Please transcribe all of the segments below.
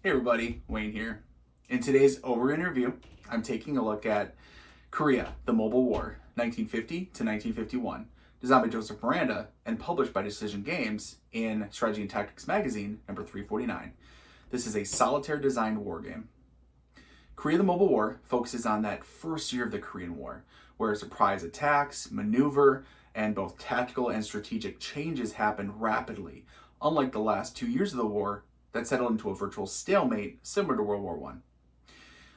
Hey everybody, Wayne here. In today's interview, I'm taking a look at Korea, the Mobile War, 1950 to 1951, designed by Joseph Miranda and published by Decision Games in Strategy and Tactics magazine, number 349. This is a solitaire designed war game. Korea, the Mobile War focuses on that first year of the Korean War, where surprise attacks, maneuver, and both tactical and strategic changes happened rapidly, unlike the last 2 years of the war that settled into a virtual stalemate similar to World War I.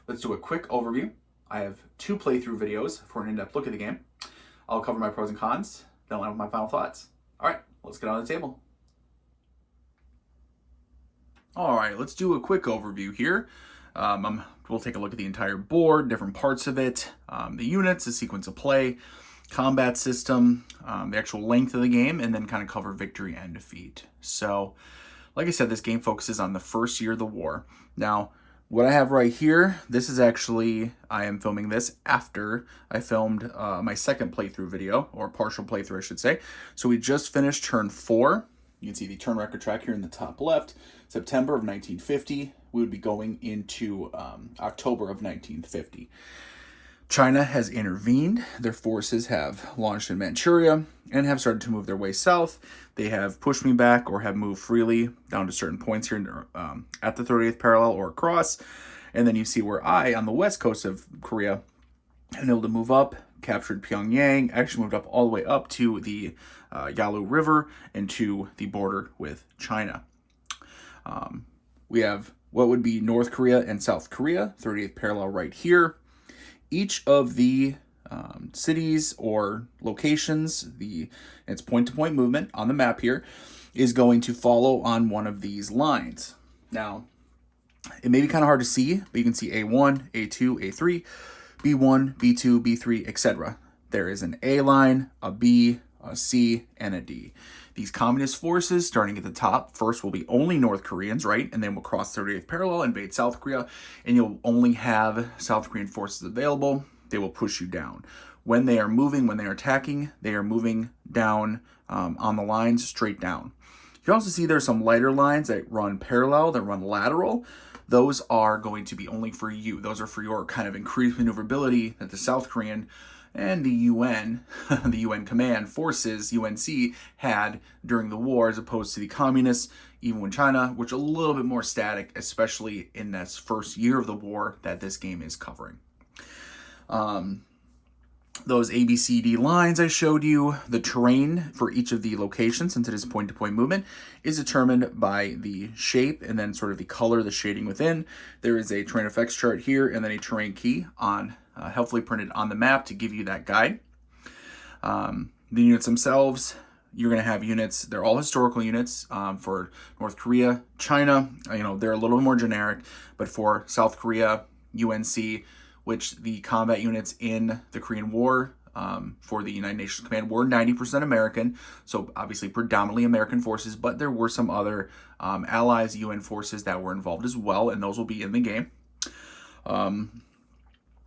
Let's do a quick overview. I have 2 playthrough videos for an in-depth look at the game. I'll cover my pros and cons, then I'll have my final thoughts. All right, let's get on the table. All right, let's do a quick overview here. We'll take a look at the entire board, different parts of it, the units, the sequence of play, combat system, the actual length of the game, and then kind of cover victory and defeat. So, like I said, this game focuses on the first year of the war. Now, what I have right here, this is actually, I am filming this after I filmed my second playthrough video, or partial playthrough, I should say. So we just finished turn 4. You can see the turn record track here in the top left. September of 1950. We would be going into October of 1950. China has intervened. Their forces have launched in Manchuria and have started to move their way south. They have pushed me back or have moved freely down to certain points here at the 30th parallel or across. And then you see where I, on the west coast of Korea, have been able to move up, captured Pyongyang, actually moved up all the way up to the Yalu River and to the border with China. We have what would be North Korea and South Korea, 30th parallel right here. Each of the cities or locations, its point-to-point movement on the map here, is going to follow on one of these lines. Now, it may be kind of hard to see, but you can see A1, A2, A3, B1, B2, B3, etc. There is an A line, a B, a C, and a D. These communist forces, starting at the top, first will be only North Koreans, right? And then we'll cross 30th parallel, invade South Korea, and you'll only have South Korean forces available. They will push you down. When they are moving, when they are attacking, they are moving down on the lines, straight down. You can also see there's some lighter lines that run parallel, that run lateral. Those are going to be only for you. Those are for your kind of increased maneuverability that the South Korean and the UN, the UN command forces, UNC, had during the war, as opposed to the communists, even when China, which are a little bit more static, especially in this first year of the war that this game is covering. Those ABCD lines I showed you, the terrain for each of the locations, since it is point-to-point movement, is determined by the shape and then sort of the color, the shading within. There is a terrain effects chart here and then a terrain key on helpfully printed on the map to give you that guide. The units themselves, you're going to have units, they're all historical units for North Korea, China, they're a little more generic, but for South Korea, UNC, which the combat units in the Korean War for the United Nations Command were 90% American, so obviously predominantly American forces, but there were some other allies, UN forces that were involved as well, and those will be in the game.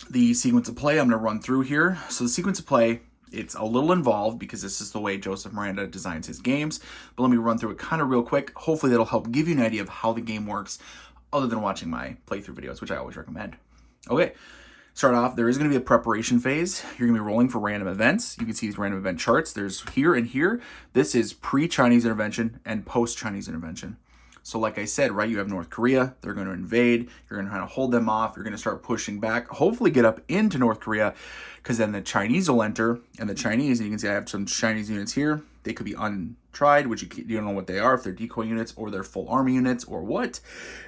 The sequence of play I'm going to run through here. So the sequence of play, it's a little involved because this is the way Joseph Miranda designs his games, but let me run through it kind of real quick. Hopefully that'll help give you an idea of how the game works other than watching my playthrough videos, which I always recommend. Okay. Start off, there is going to be a preparation phase. You're going to be rolling for random events. You can see these random event charts. There's here and here. This is pre-Chinese intervention and post-Chinese intervention. So like I said, right, you have North Korea. They're going to invade. You're going to try to hold them off. You're going to start pushing back, hopefully get up into North Korea, because then the Chinese will enter. And the Chinese, and you can see I have some Chinese units here. They could be untried, which you don't know what they are, if they're decoy units or they're full army units or what.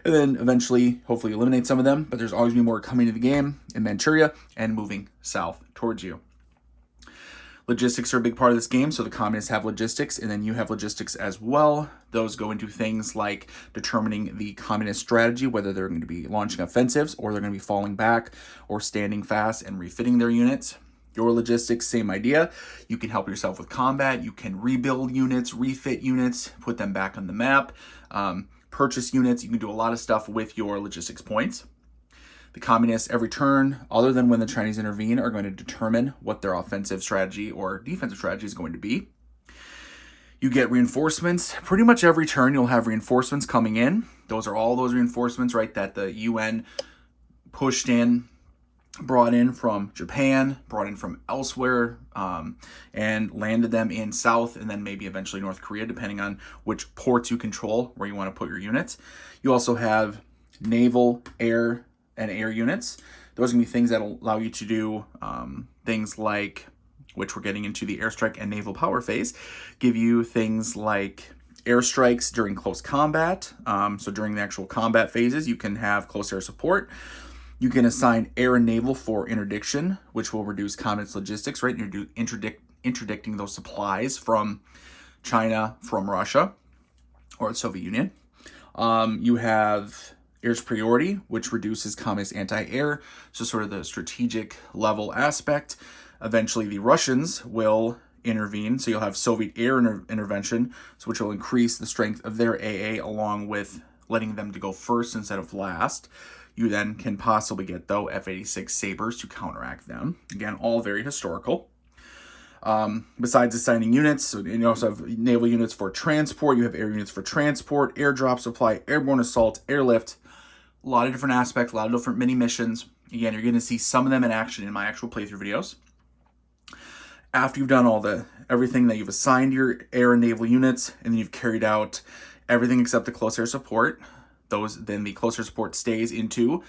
And then eventually, hopefully eliminate some of them. But there's always be more coming to the game in Manchuria and moving south towards you. Logistics are a big part of this game, so the communists have logistics, and then you have logistics as well. Those go into things like determining the communist strategy, whether they're going to be launching offensives or they're going to be falling back or standing fast and refitting their units. Your logistics, same idea. You can help yourself with combat. You can rebuild units, refit units, put them back on the map, purchase units. You can do a lot of stuff with your logistics points. The communists, every turn, other than when the Chinese intervene, are going to determine what their offensive strategy or defensive strategy is going to be. You get reinforcements. Pretty much every turn you'll have reinforcements coming in. Those are all those reinforcements, right, that the UN pushed in, brought in from Japan, brought in from elsewhere, and landed them in South and then maybe eventually North Korea, depending on which ports you control, where you want to put your units. You also have naval, air, and air units. Those are going to be things that will allow you to do things like, which we're getting into the airstrike and naval power phase, give you things like airstrikes during close combat. So during the actual combat phases, you can have close air support. You can assign air and naval for interdiction, which will reduce combat's logistics, right? You're interdicting those supplies from China, from Russia, or the Soviet Union. You have air superiority, which reduces communist anti-air, so sort of the strategic level aspect. Eventually, the Russians will intervene, so you'll have Soviet air intervention, which will increase the strength of their AA, along with letting them to go first instead of last. You then can possibly get, though, F-86 Sabres to counteract them. Again, all very historical. Besides assigning units, so you also have naval units for transport, you have air units for transport, airdrop supply, airborne assault, airlift, a lot of different aspects, a lot of different mini missions. Again, you're going to see some of them in action in my actual playthrough videos. After you've done everything that you've assigned your air and naval units, and then you've carried out everything except the close air support, then the close air support stays into.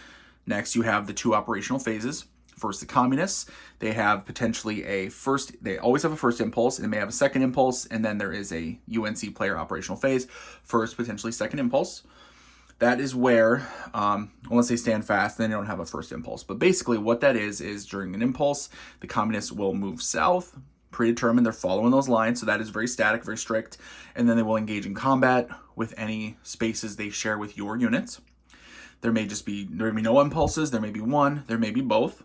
Next, you have the two operational phases. First, the communists, they have potentially they always have a first impulse, and they may have a second impulse, and then there is a UNC player operational phase. First, potentially second impulse. That is where, unless they stand fast, then they don't have a first impulse. But basically what that is during an impulse, the communists will move south, predetermined, they're following those lines, so that is very static, very strict, and then they will engage in combat with any spaces they share with your units. There may be no impulses, there may be one, there may be both,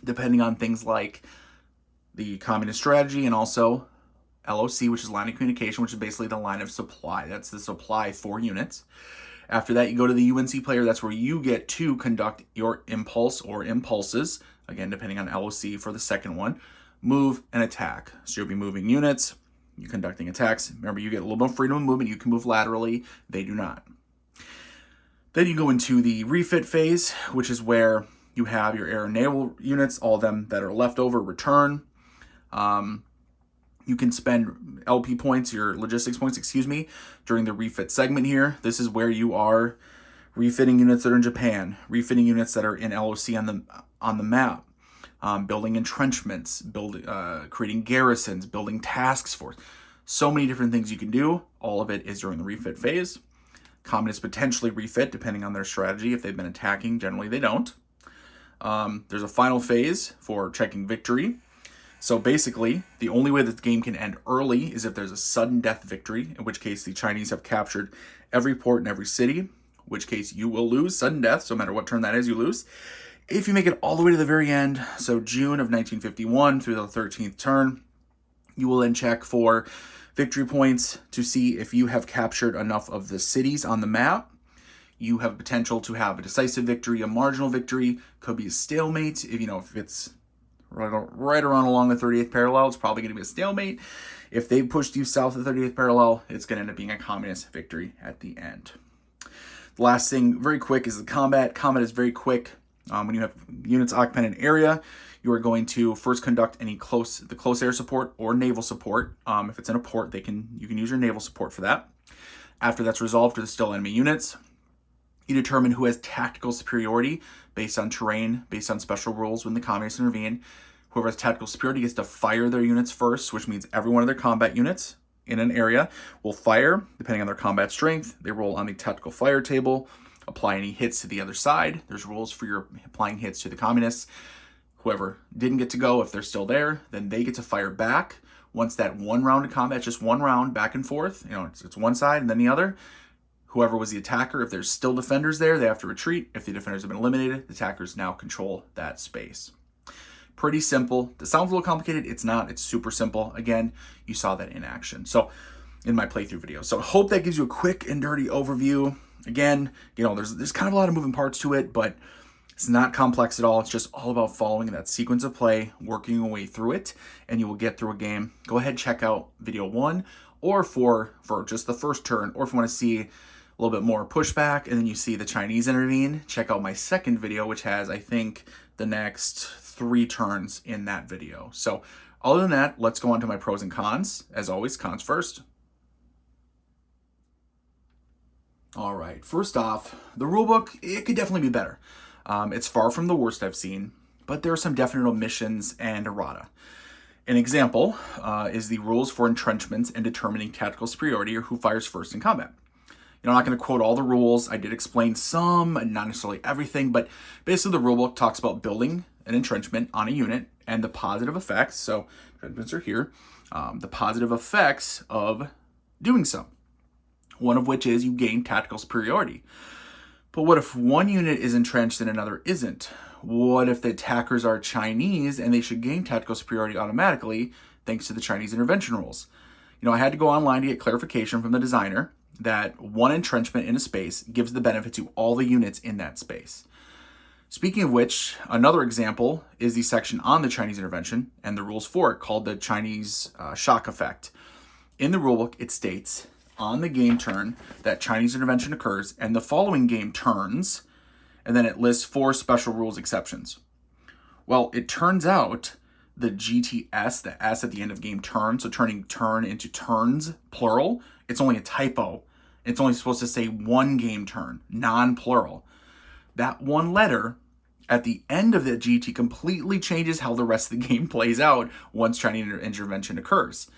depending on things like the communist strategy and also LOC, which is line of communication, which is basically the line of supply. That's the supply for units. After that, you go to the UNC player. That's where you get to conduct your impulse or impulses, again, depending on LOC for the second one, move and attack. So you'll be moving units, you're conducting attacks. Remember, you get a little bit of freedom of movement. You can move laterally. They do not. Then you go into the refit phase, which is where you have your air and naval units, all of them that are left over, return. You can spend LP points, your logistics points, during the refit segment here. This is where you are refitting units that are in Japan, refitting units that are in LOC on the map, building entrenchments, creating garrisons, building task force. So many different things you can do. All of it is during the refit phase. Communists potentially refit depending on their strategy. If they've been attacking, generally they don't. There's a final phase for checking victory. So basically, the only way that the game can end early is if there's a sudden death victory, in which case the Chinese have captured every port in every city, in which case you will lose sudden death. So no matter what turn that is, you lose. If you make it all the way to the very end, so June of 1951 through the 13th turn, you will then check for victory points to see if you have captured enough of the cities on the map. You have potential to have a decisive victory, a marginal victory, could be a stalemate. If it's right around along the 38th parallel, it's probably going to be a stalemate. If they pushed you south of the 38th parallel, it's going to end up being a communist victory at the end. The last thing, very quick, is the combat. Combat is very quick. When you have units occupying an area, you are going to first conduct the close air support or naval support. If it's in a port, you can use your naval support for that. After that's resolved, there's still enemy units. You determine who has tactical superiority based on terrain, based on special rules when the communists intervene. Whoever has tactical superiority gets to fire their units first, which means every one of their combat units in an area will fire, depending on their combat strength. They roll on the tactical fire table, apply any hits to the other side. There's rules for your applying hits to the communists. Whoever didn't get to go, if they're still there, then they get to fire back. Once that one round of combat, just one round back and forth, it's one side and then the other. Whoever was the attacker, if there's still defenders there, they have to retreat. If the defenders have been eliminated, the attackers now control that space. Pretty simple. It sounds a little complicated. It's not. It's super simple. Again, you saw that in action. So in my playthrough video. So I hope that gives you a quick and dirty overview. Again, there's kind of a lot of moving parts to it, but it's not complex at all. It's just all about following that sequence of play, working your way through it, and you will get through a game. Go ahead, check out video 1. or for just the first turn, or if you want to see a little bit more pushback and then you see the Chinese intervene, check out my second video, which has, I think, the next 3 turns in that video. So other than that, let's go on to my pros and cons. As always, cons first. All right, first off, the rulebook, it could definitely be better. It's far from the worst I've seen, but there are some definite omissions and errata. An example is the rules for entrenchments and determining tactical superiority, or who fires first in combat. I'm not going to quote all the rules. I did explain some, not necessarily everything, but basically the rulebook talks about building an entrenchment on a unit and the positive effects. So entrenchments are here. The positive effects of doing so. One of which is you gain tactical superiority. But what if one unit is entrenched and another isn't? What if the attackers are Chinese and they should gain tactical superiority automatically thanks to the Chinese intervention rules? I had to go online to get clarification from the designer that one entrenchment in a space gives the benefit to all the units in that space. Speaking of which, another example is the section on the Chinese intervention and the rules for it, called the Chinese shock effect. In the rulebook, it states, on the game turn that Chinese intervention occurs and the following game turns, and then it lists 4 special rules exceptions. Well, it turns out the GTS, the S at the end of game turn, so turning turn into turns, plural, it's only a typo. It's only supposed to say 1 game turn, non-plural. That one letter at the end of the GT completely changes how the rest of the game plays out once Chinese intervention occurs.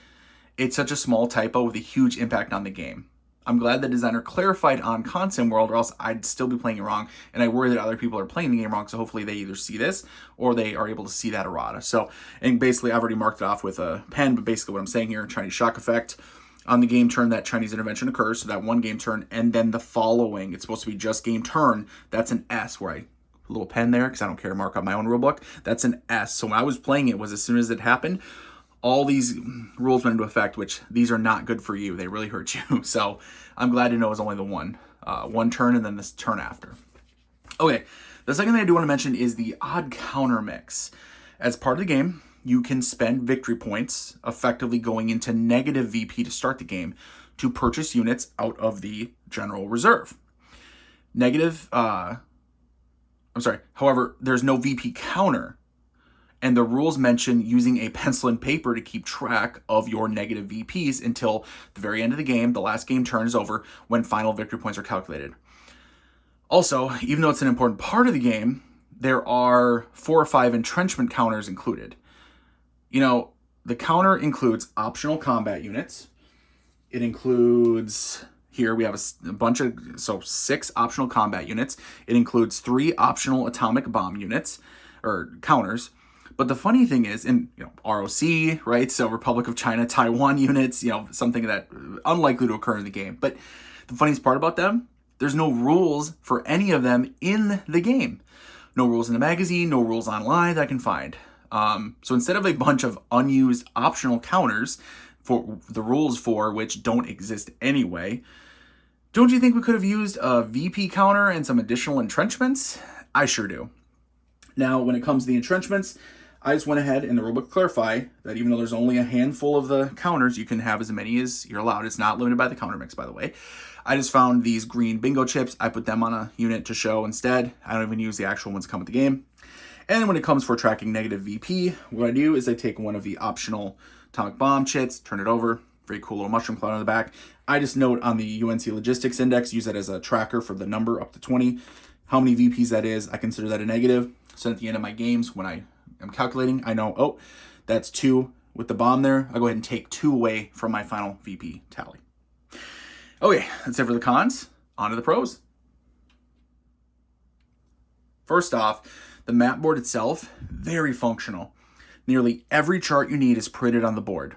It's such a small typo with a huge impact on the game. I'm glad the designer clarified on Consim World, or else I'd still be playing it wrong, and I worry that other people are playing the game wrong, so hopefully they either see this or they are able to see that errata. So, and basically I've already marked it off with a pen, but basically what I'm saying here, Chinese shock effect, on the game turn that Chinese intervention occurs, so that 1 game turn, and then the following, it's supposed to be just game turn, that's an S, where I a little pen there, because I don't care to mark up my own rulebook, that's an S. So when I was playing it, was as soon as it happened, all these rules went into effect, which these are not good for you. They really hurt you. So I'm glad to know it was only the one turn and then this turn after. Okay, the second thing I do want to mention is the odd counter mix. As part of the game, you can spend victory points, effectively going into negative VP to start the game, to purchase units out of the general reserve. However, there's no VP counter. And the rules mention using a pencil and paper to keep track of your negative VPs until the very end of the game, the last game turn is over, when final victory points are calculated. Also, even though it's an important part of the game, there are 4 or 5 entrenchment counters included. The counter includes optional combat units. It includes, here we have a bunch of, 6 optional combat units. It includes 3 optional atomic bomb units, or counters. But the funny thing is, in ROC, right? So Republic of China, Taiwan units, something that unlikely to occur in the game. But the funniest part about them, there's no rules for any of them in the game. No rules in the magazine, no rules online that I can find. So instead of a bunch of unused optional counters for the rules for which don't exist anyway, don't you think we could have used a VP counter and some additional entrenchments? I sure do. Now, when it comes to the entrenchments, I just went ahead in the rulebook clarify that even though there's only a handful of the counters, you can have as many as you're allowed. It's not limited by the counter mix, by the way. I just found these green bingo chips. I put them on a unit to show instead. I don't even use the actual ones that come with the game. And then when it comes for tracking negative VP, what I do is I take one of the optional atomic bomb chits, turn it over, very cool little mushroom cloud on the back. I just note on the UNC logistics index, use that as a tracker for the number up to 20, how many VPs that is. I consider that a negative. So at the end of my games, when I'm calculating, I know, oh, that's 2 with the bomb there. I'll go ahead and take 2 away from my final VP tally. Okay, that's it for the cons. On to the pros. First off, the map board itself, very functional. Nearly every chart you need is printed on the board.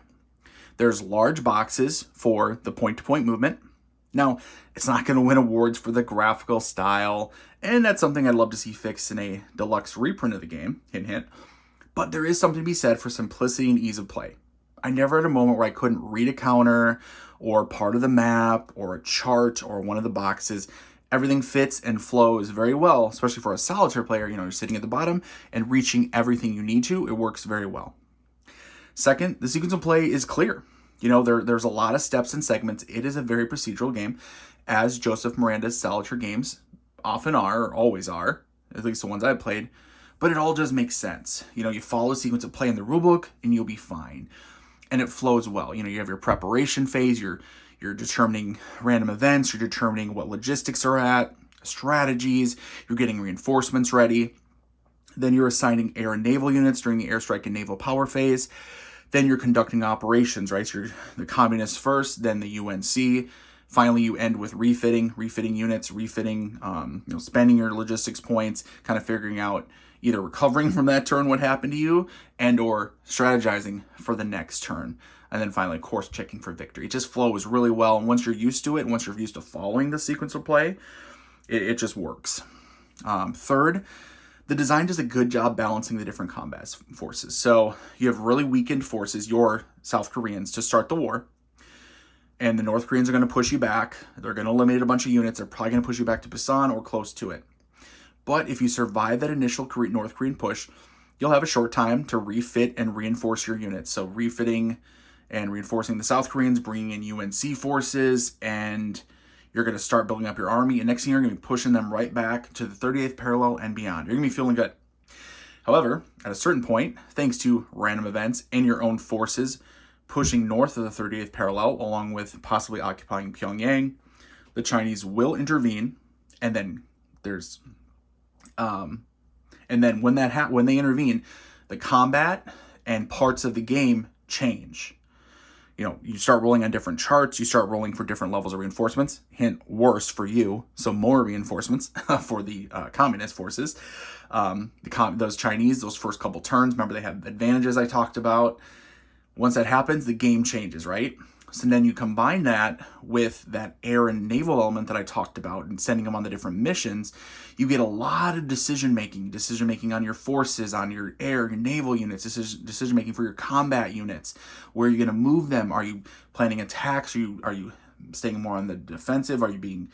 There's large boxes for the point-to-point movement. Now, it's not going to win awards for the graphical style, and that's something I'd love to see fixed in a deluxe reprint of the game, hint hint. But there is something to be said for simplicity and ease of play. I never had a moment where I couldn't read a counter, or part of the map, or a chart, or one of the boxes. Everything fits and flows very well, especially for a solitaire player. You're sitting at the bottom and reaching everything you need to. It works very well. Second, the sequence of play is clear. You know, there's a lot of steps and segments. It is a very procedural game, as Joseph Miranda's Solitaire games often are, or always are, at least the ones I've played. But it all does make sense. You know, you follow a sequence of play in the rulebook, and you'll be fine. And it flows well. You know, you have your preparation phase, you're determining random events, you're determining what logistics are at, strategies, you're getting reinforcements ready. Then you're assigning air and naval units during the airstrike and naval power phase. Then you're conducting operations, right? So you're the communists first, then the UNC. Finally, you end with refitting units, spending your logistics points, kind of figuring out either recovering from that turn, what happened to you, and or strategizing for the next turn. And then finally, of course, checking for victory. It just flows really well. And once you're used to it, once you're used to following the sequence of play, it just works. Third, the design does a good job balancing the different combat forces. So you have really weakened forces, your South Koreans, to start the war. And the North Koreans are going to push you back. They're going to eliminate a bunch of units. They're probably going to push you back to Busan or close to it. But if you survive that initial North Korean push, you'll have a short time to refit and reinforce your units. So refitting and reinforcing the South Koreans, bringing in UNC forces, and you're going to start building up your army. And next thing you're going to be pushing them right back to the 38th parallel and beyond. You're going to be feeling good. However, at a certain point, thanks to random events and your own forces pushing north of the 38th parallel, along with possibly occupying Pyongyang, the Chinese will intervene. And then when they intervene, the combat and parts of the game change. You know, you start rolling on different charts, you start rolling for different levels of reinforcements. Hint, worse for you, so more reinforcements for the communist forces. Those Chinese, those first couple turns, remember they have advantages I talked about. Once that happens, the game changes, right? So then you combine that with that air and naval element that I talked about and sending them on the different missions, you get a lot of decision making on your forces, on your air, your naval units, decision making for your combat units. Where are you going to move them? Are you planning attacks? Are you staying more on the defensive? Are you being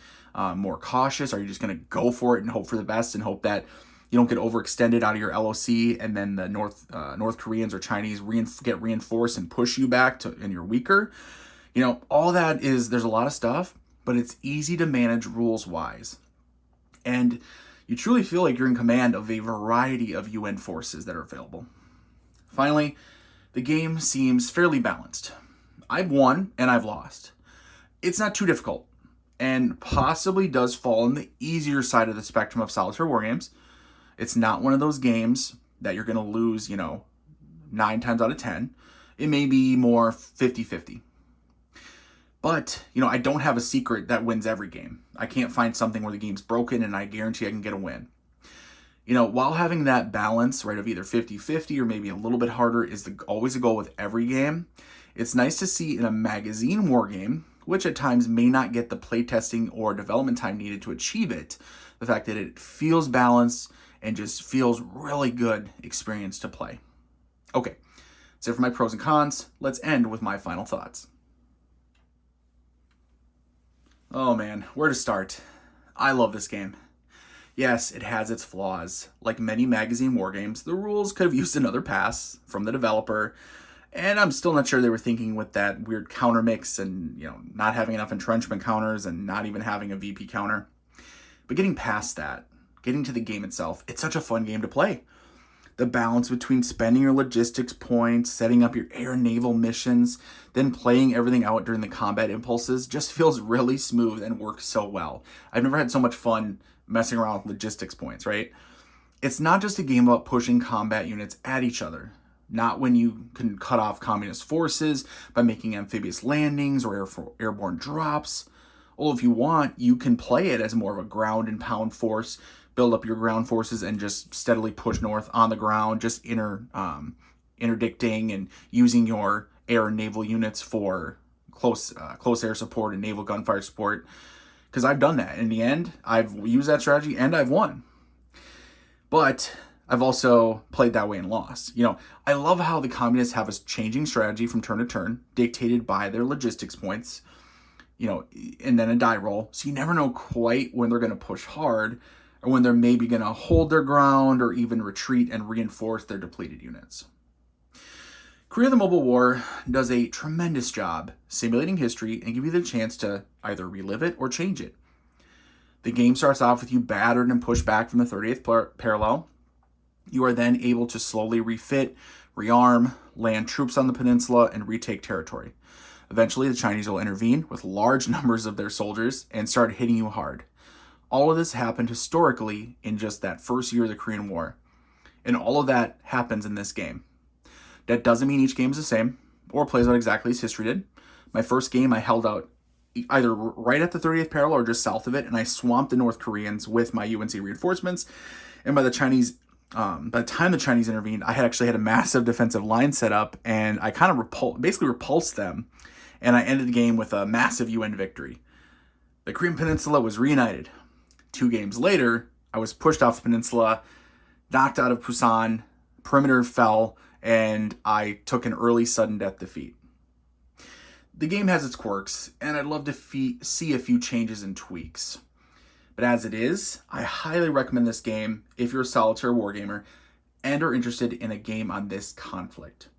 more cautious? Are you just going to go for it and hope for the best and hope that you don't get overextended out of your LOC and then the North Koreans or Chinese get reinforced and push you back and you're weaker? You know, all that there's a lot of stuff, but it's easy to manage rules-wise. And you truly feel like you're in command of a variety of UN forces that are available. Finally, the game seems fairly balanced. I've won and I've lost. It's not too difficult and possibly does fall on the easier side of the spectrum of Solitaire Wargames. It's not one of those games that you're going to lose, 9 times out of 10. It may be more 50-50. But, I don't have a secret that wins every game. I can't find something where the game's broken and I guarantee I can get a win. While having that balance, right, of either 50-50 or maybe a little bit harder is always a goal with every game, it's nice to see in a magazine war game, which at times may not get the playtesting or development time needed to achieve it, the fact that it feels balanced and just feels really good experience to play. Okay, that's it for my pros and cons. Let's end with my final thoughts. Oh man, where to start? I love this game. Yes, it has its flaws. Like many magazine war games, the rules could have used another pass from the developer, and I'm still not sure they were thinking with that weird counter mix and, not having enough entrenchment counters and not even having a VP counter. But getting past that, getting to the game itself, it's such a fun game to play. The balance between spending your logistics points, setting up your air and naval missions, then playing everything out during the combat impulses just feels really smooth and works so well. I've never had so much fun messing around with logistics points, right? It's not just a game about pushing combat units at each other. Not when you can cut off communist forces by making amphibious landings or airborne drops. Well, if you want, you can play it as more of a ground and pound force, build up your ground forces and just steadily push north on the ground, just interdicting and using your air and naval units for close air support and naval gunfire support. Because I've done that. In the end, I've used that strategy and I've won. But I've also played that way and lost. I love how the communists have a changing strategy from turn to turn, dictated by their logistics points, and then a die roll. So you never know quite when they're going to push hard or when they're maybe going to hold their ground or even retreat and reinforce their depleted units. Korea the Mobile War does a tremendous job simulating history and give you the chance to either relive it or change it. The game starts off with you battered and pushed back from the 30th parallel. You are then able to slowly refit, rearm, land troops on the peninsula, and retake territory. Eventually, the Chinese will intervene with large numbers of their soldiers and start hitting you hard. All of this happened historically in just that first year of the Korean War. And all of that happens in this game. That doesn't mean each game is the same or plays out exactly as history did. My first game, I held out either right at the 30th parallel or just south of it, and I swamped the North Koreans with my UNC reinforcements. And by the time the Chinese intervened, I had actually had a massive defensive line set up, and I kind of basically repulsed them, and I ended the game with a massive UN victory. The Korean Peninsula was reunited. 2 games later, I was pushed off the peninsula, knocked out of Busan, perimeter fell, and I took an early sudden death defeat. The game has its quirks, and I'd love to see a few changes and tweaks. But as it is, I highly recommend this game if you're a solitaire wargamer and are interested in a game on this conflict.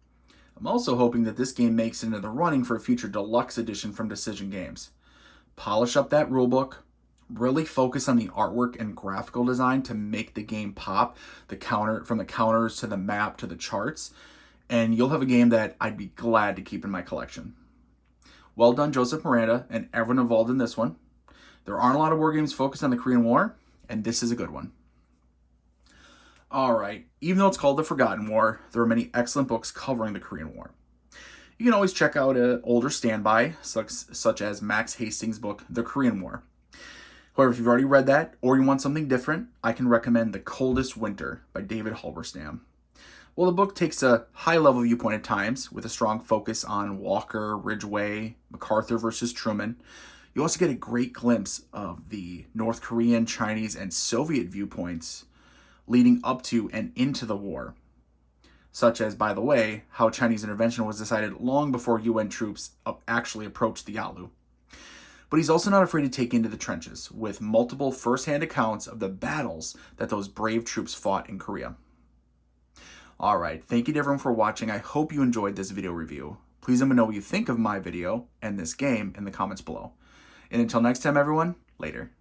I'm also hoping that this game makes it into the running for a future deluxe edition from Decision Games. Polish up that rulebook, really focus on the artwork and graphical design to make the game pop, from the counters to the map to the charts, and you'll have a game that I'd be glad to keep in my collection. Well done, Joseph Miranda, and everyone involved in this one. There aren't a lot of war games focused on the Korean War, and this is a good one. Alright, even though it's called The Forgotten War, there are many excellent books covering the Korean War. You can always check out an older standby, such as Max Hastings' book, The Korean War. However, if you've already read that, or you want something different, I can recommend The Coldest Winter by David Halberstam. Well, the book takes a high-level viewpoint at times, with a strong focus on Walker, Ridgway, MacArthur versus Truman. You also get a great glimpse of the North Korean, Chinese, and Soviet viewpoints leading up to and into the war, such as, by the way, how Chinese intervention was decided long before UN troops actually approached the Yalu. But he's also not afraid to take into the trenches, with multiple first-hand accounts of the battles that those brave troops fought in Korea. Alright, thank you to everyone for watching. I hope you enjoyed this video review. Please let me know what you think of my video and this game in the comments below. And until next time, everyone, later.